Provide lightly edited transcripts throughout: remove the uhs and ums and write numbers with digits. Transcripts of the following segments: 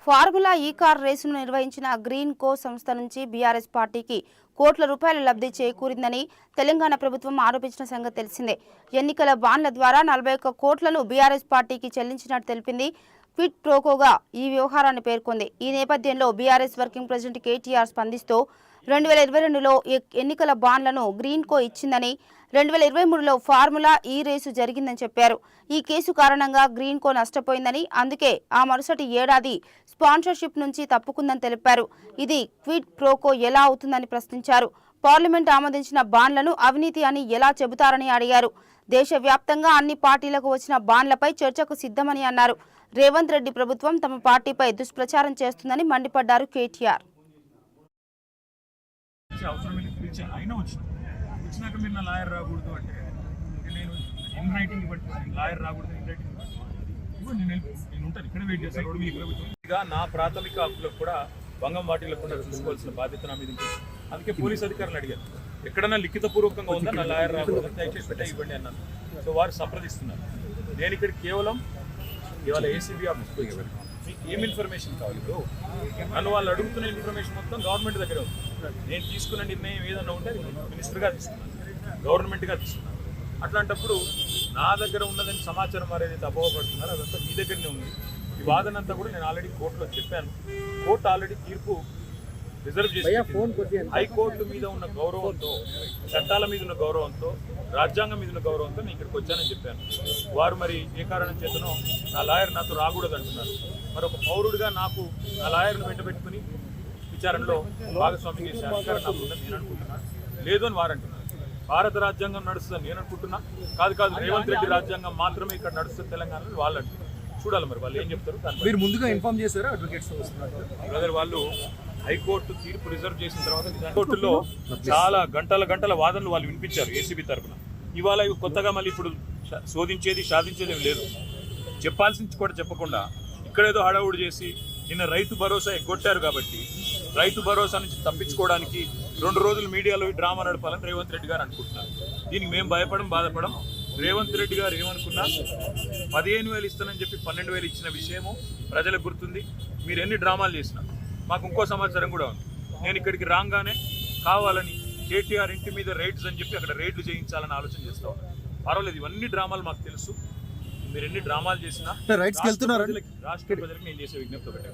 Formula ఈ car రేసును నిర్వహించిన green కో సంస్థ నుంచి బీఆర్ఎస్ పార్టీకి కోట్ల రూపాయల లబ్ధి చేకూరిందని తెలంగాణ ప్రభుత్వం ఆరోపించిన సంగతి తెలిసిందే. ఎన్నికల బాండ్ల ద్వారా 41 కోట్లను బీఆర్ఎస్ పార్టీకి చెల్లించినట్టు తెలిపింది. క్విడ్ ప్రోకోగా ఈ వ్యవహారాన్ని పేర్కొంది. ఈ నేపథ్యంలో బీఆర్ఎస్ వర్కింగ్ ప్రెసిడెంట్ కేటీఆర్ స్పందిస్తూ 2022లో ఎన్నికల బాండ్లను గ్రీన్ కో ఇచ్చిందని, 2023లో ఫార్ములా ఈ రేసు జరిగిందని చెప్పారు. ఈ కేసు కారణంగా గ్రీన్ కో నష్టపోయిందని, అందుకే ఆ మరుసటి ఏడాది స్పాన్సర్షిప్ నుంచి తప్పుకుందని తెలిపారు. ఇది క్విడ్ ప్రోకో ఎలా అవుతుందని ప్రశ్నించారు. పార్లమెంట్ ఆమోదించిన బాండ్లను అవినీతి అని ఎలా చెబుతారని అడిగారు. దేశవ్యాప్తంగా అన్ని పార్టీలకు వచ్చిన బాండ్లపై చర్చకు సిద్ధమని అన్నారు. రేవంత్ రెడ్డి ప్రభుత్వం తమ పార్టీపై దుష్ప్రచారం చేస్తుందని మండిపడ్డారు కేటీఆర్. వచ్చినాక మీరు నా లాయర్ రాకూడదు అంటే నేను ఇన్ రైటింగ్ ఇవ్వండి, లాయర్ రాకూడదు ఇన్ రైటింగ్ ఇవ్వండి, నేను ఉంటాను ఇక్కడ వెయిట్ చేస్తాను. రోడ్డు మీకు ఇక నా ప్రాథమిక హక్కులకు కూడా భంగం వాటిల్లకుండా చూసుకోవాల్సిన బాధ్యత నా మీద ఉంటుంది. అందుకే పోలీస్ అధికారులు అడిగారు, ఎక్కడన్నా లిఖితపూర్వకంగా ఉందా నా లాయర్ రాకూడదు, దయచేసి పెట్టే ఇవ్వండి అన్నాను. సో వారు సంప్రదిస్తున్నారు. నేను ఇక్కడ కేవలం ఇవాళ ఏసీబీ ఆఫీస్ పోయి మీకు ఏం ఇన్ఫర్మేషన్ కావాలి? ఇప్పుడు నన్ను వాళ్ళు అడుగుతున్న ఇన్ఫర్మేషన్ మొత్తం గవర్నమెంట్ దగ్గర ఉంది. నేను తీసుకున్న నిర్ణయం ఏదన్నా ఉంటే మినిస్టర్గా తీసుకున్నాను, గవర్నమెంట్గా తీసుకున్నాను. అట్లాంటప్పుడు నా దగ్గర ఉన్నదని సమాచారం వారు ఏదైతే అపోహపడుతున్నారో అదంతా మీ దగ్గరనే ఉంది. ఈ వాదన అంతా కూడా నేను ఆల్రెడీ కోర్టులో చెప్పాను. కోర్టు ఆల్రెడీ తీర్పు రిజర్వ్ చేసి హైకోర్టు మీద ఉన్న గౌరవంతో, చట్టాల మీద ఉన్న గౌరవంతో, రాజ్యాంగం మీద ఉన్న గౌరవంతో నేను ఇక్కడికి వచ్చానని చెప్పాను. వారు మరి ఏ కారణం చేతనో నా లాయర్ నాతో రాకూడదు అంటున్నారు. మరి ఒక పౌరుడిగా నాకు నా లాయర్ను వెంటబెట్టుకుని విచారణలో భాగస్వామి చేసే అధికారం నాకు ఉందని నేను అనుకుంటున్నాను. లేదు అని వారు అంటున్నారు. భారత రాజ్యాంగం నడుస్తుందని నేను అనుకుంటున్నా. కాదు రేవంత్ రెడ్డి రాజ్యాంగం మాత్రమే ఇక్కడ నడుస్తుంది తెలంగాణలో వాళ్ళు అంటున్నారు. చూడాలి మరి వాళ్ళు ఏం చెప్తారు. మీరు ముందుగా ఇన్ఫార్మ్ చేశారా అడ్వకేట్స్? బ్రదర్, వాళ్ళు హైకోర్టు తీర్పు రిజర్వ్ చేసిన తర్వాత హైకోర్టులో చాలా గంటల వాదనలు వాళ్ళు వినిపించారు ఏసీబీ తరఫున. ఇవాళ కొత్తగా మళ్ళీ ఇప్పుడు శోధించేది సాధించేది లేదు. చెప్పాల్సింది కూడా చెప్పకుండా ఇక్కడేదో హడావుడు చేసి నిన్న రైతు భరోసా ఎగ్గొట్టారు కాబట్టి రైతు భరోసా నుంచి తప్పించుకోవడానికి 2 రోజులు మీడియాలో డ్రామా నడపాలని రేవంత్ రెడ్డి గారు అనుకుంటున్నారు. దీనికి మేము బాధపడం. రేవంత్ రెడ్డి గారు ఏమనుకున్నా 15,000 ఇస్తానని చెప్పి 12,000 ఇచ్చిన విషయము ప్రజలకు గుర్తుంది. మీరు ఎన్ని డ్రామాలు చేసినా మాకు ఇంకో సమాచారం కూడా ఉంది. నేను ఇక్కడికి రాగానే కావాలని కేటీఆర్ ఇంటి మీద రైడ్స్ అని చెప్పి అక్కడ రైడ్లు చేయించాలని ఆలోచన చేస్తా ఉన్నాను. పర్వాలేదు, ఇవన్నీ డ్రామాలు మాకు తెలుసు. మీరు ఎన్ని డ్రామాలు చేసినా రాష్ట్ర ప్రజలకు నేను చేసే విజ్ఞప్తి ఒకటే,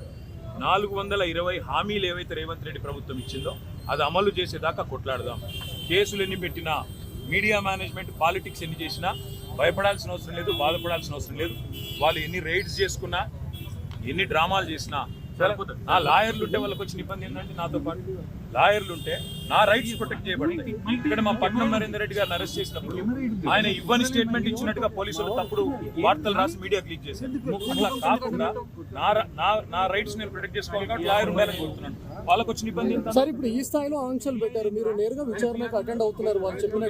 420 హామీలు ఏవైతే రేవంత్ రెడ్డి ప్రభుత్వం ఇచ్చిందో అది అమలు చేసేదాకా కొట్లాడదాం. కేసులు ఎన్ని పెట్టినా, మీడియా మేనేజ్మెంట్ పాలిటిక్స్ ఎన్ని చేసినా భయపడాల్సిన అవసరం లేదు, బాధపడాల్సిన అవసరం లేదు. వాళ్ళు ఎన్ని రైడ్స్ చేసుకున్నా, ఎన్ని డ్రామాలు చేసినా, నా లాయర్లు ఉంటే వాళ్ళకి వచ్చిన ఇబ్బంది ఏంటంటే నాతో పాటు లాయర్లు ఉంటే నా రైట్స్ ప్రొటెక్ట్ చేయబడతాయి. ఇక్కడ మా పట్నం నరేందర్ రెడ్డి గారిని అరెస్ట్ చేసినప్పుడు ఆయన ఇవ్వని స్టేట్మెంట్ ఇచ్చినట్టుగా పోలీసులు తప్పుడు వార్తలు రాసి మీడియా క్లిక్ చేశారు. అట్లా కాకుండా నా రైట్స్ నేను ప్రొటెక్ట్ చేసుకోవాలి, లాయర్ ఉండాలని కోరుతున్నాను. వాళ్ళకి వచ్చిన ఇబ్బంది సార్. ఇప్పుడు ఈ స్థాయిలో ఆంక్షలు పెట్టారు, మీరు నేరుగా విచారణకు అటెండ్ అవుతున్నారు. వాళ్ళు చెప్పిన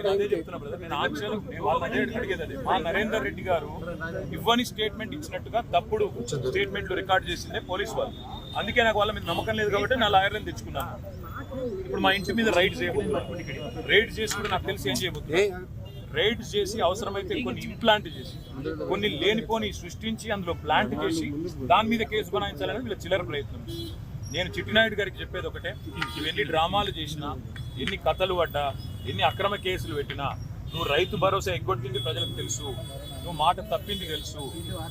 నేను ఆంక్షలు అడిగేది మా నరేందర్ రెడ్డి గారు ఇవ్వని స్టేట్మెంట్ ఇచ్చినట్టుగా తప్పుడు స్టేట్మెంట్లు రికార్డ్ చేసిందే పోలీసు వాళ్ళు. అందుకే నాకు వాళ్ళ మీద నమ్మకం లేదు కాబట్టి నా లాయర్లను తెచ్చుకున్నాను. ఇప్పుడు మా ఇంటి మీద రైడ్ చేయబోతున్నారు. రైడ్ చేసి కూడా నాకు తెలిసి ఏం చేయబోతున్నారు, రైడ్స్ చేసి అవసరమైతే కొన్ని ఇంప్లాంట్ చేసి కొన్ని లేనిపోని సృష్టించి అందులో ప్లాంట్ చేసి దాని మీద కేసు బనాయించాలని వీళ్ళ చిల్లర ప్రయత్నం. నేను చిట్టినాయుడు గారికి చెప్పేది ఒకటే, ఇవన్నీ డ్రామాలు చేసినా, ఎన్ని కథలు పడ్డా, ఎన్ని అక్రమ కేసులు పెట్టినా, నువ్వు రైతు భరోసా ఎగ్గొట్టింది ప్రజలకు తెలుసు, నువ్వు మాట తప్పింది తెలుసు,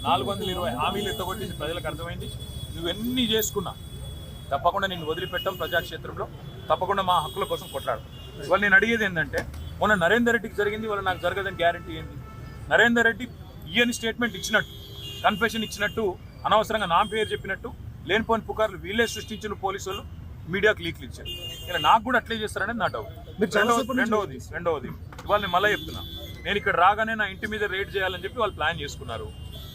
420 హామీలు ఎత్తగొట్టింది ప్రజలకు అర్థమైంది. నువ్వెన్ని చేసుకున్నా తప్పకుండా నేను వదిలిపెట్టాం. ప్రజాక్షేత్రంలో తప్పకుండా మా హక్కుల కోసం కొట్లాడతాం. ఇవాళ నేను అడిగేది ఏంటంటే, మొన్న నరేందర్ రెడ్డికి జరిగింది, ఇవాళ నాకు జరగదని గ్యారంటీ ఏంది? నరేందర్ రెడ్డి ఈయన స్టేట్మెంట్ ఇచ్చినట్టు, కన్ఫెషన్ ఇచ్చినట్టు, అనవసరంగా నా పేరు చెప్పినట్టు లేనిపోని పుకార్లు వీళ్ళే సృష్టించిన పోలీసు వాళ్ళు మీడియాకు లీక్లు ఇచ్చారు. ఇలా నాకు కూడా అట్లే చేస్తారనేది నా డౌట్. రెండవది ఇవాళ నేను మళ్ళీ చెప్తున్నా, నేను ఇక్కడ రాగానే నా ఇంటి మీద రైడ్ చేయాలని చెప్పి వాళ్ళు ప్లాన్ చేసుకున్నారు.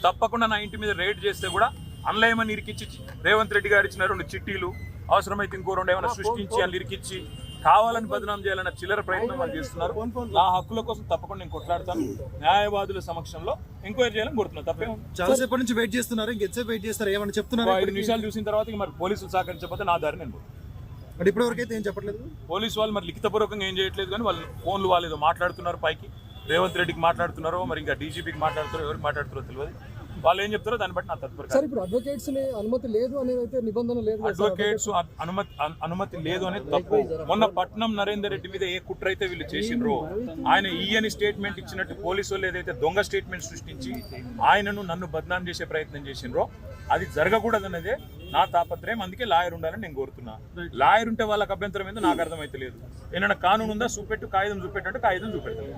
తప్పకుండా నా ఇంటి మీద రైడ్ చేస్తే కూడా అన్లయమని ఇరికిచ్చి రేవంత్ రెడ్డి గారు ఇచ్చిన 2 చిట్టీలు, అవసరమైతే ఇంకో 2 ఏమైనా సృష్టించి అని ఇరికిచ్చి కావాలని బదనాం చేయాలన్న చిల్లర ప్రయత్నం వాళ్ళు చేస్తున్నారు. నా హక్కుల కోసం తప్పకుండా నేను కొట్లాడతాను. న్యాయవాదుల సమక్షంలో ఎంక్వైరీ చేయాలని కోరుతున్నాను. తప్పే చాలాసేపటి నుంచి వెయిట్ చేస్తున్నారు, ఇంకెంతసేపు వెయిట్ చేస్తారు? ఏమన్నా చెప్తున్నారు? 5 నిమిషాలు చూసిన తర్వాత మరి పోలీసులు సహకరించకపోతే నా దారి నేను అంటే ఇప్పటివరకైతే ఏం చెప్పట్లేదు పోలీసు వాళ్ళు. మరి లిఖితపూర్వకంగా ఏం చేయట్లేదు, కానీ వాళ్ళు ఫోన్లు వాళ్ళు ఏదో మాట్లాడుతున్నారు పైకి. రేవంత్ రెడ్డికి మాట్లాడుతున్నారో, మరి ఇంకా డీజీపీకి మాట్లాడుతున్నారో, ఎవరికి మాట్లాడుతున్నారో తెలియదు. వాళ్ళు ఏం చెప్తారో దాన్ని బట్టి నా తదుపరి సార్ ఇప్పుడు అడ్వకేట్స్ అనుమతి లేదు అనేది అయితే నిబంధన లేదు కదా సార్? అడ్వకేట్స్ అనుమతి లేదు అనేది తప్పు. మొన్న పట్నం నరేందర్ రెడ్డి మీద ఏ కుట్ర అయితే వీళ్ళు చేసిండ్రో, ఆయన ఈయని స్టేట్మెంట్ ఇచ్చినట్టు పోలీసు వాళ్ళు ఏదైతే దొంగ స్టేట్మెంట్ సృష్టించి ఆయనను నన్ను బద్నాం చేసే ప్రయత్నం చేసిండ్రో అది జరగకూడదన్నదే నా తాపత్రయం. అందుకే లాయర్ ఉండాలని నేను కోరుతున్నా. లాయర్ ఉంటే వాళ్ళకి అభ్యంతరం ఏందో నాకు అర్థమైతే లేదు. ఏమైనా కానూను ఉందా చూపెట్టు, కాగితం చూపెట్టు అంటే కాగితం చూపెడతాను.